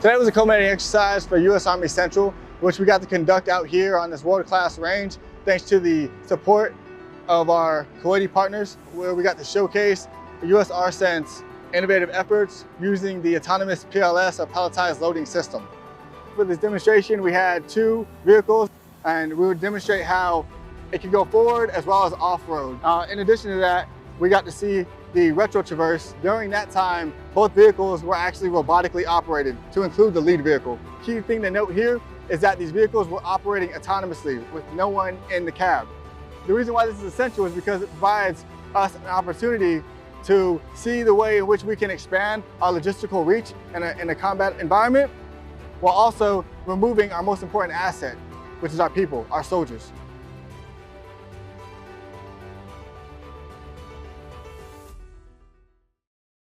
Today was a culminating exercise for U.S. Army Central, which we got to conduct out here on this world-class range, thanks to the support of our Kuwaiti partners, where we got to showcase U.S. ARCENT's innovative efforts using the autonomous PLS, or palletized loading system. For this demonstration, we had 2 vehicles, and we would demonstrate how it can go forward as well as off-road. In addition to that, we got to see the retro traverse. During that time, both vehicles were actually robotically operated, to include the lead vehicle. Key thing to note here is that these vehicles were operating autonomously with no one in the cab. The reason why this is essential is because it provides us an opportunity to see the way in which we can expand our logistical reach in a combat environment, while also removing our most important asset, which is our people, our soldiers.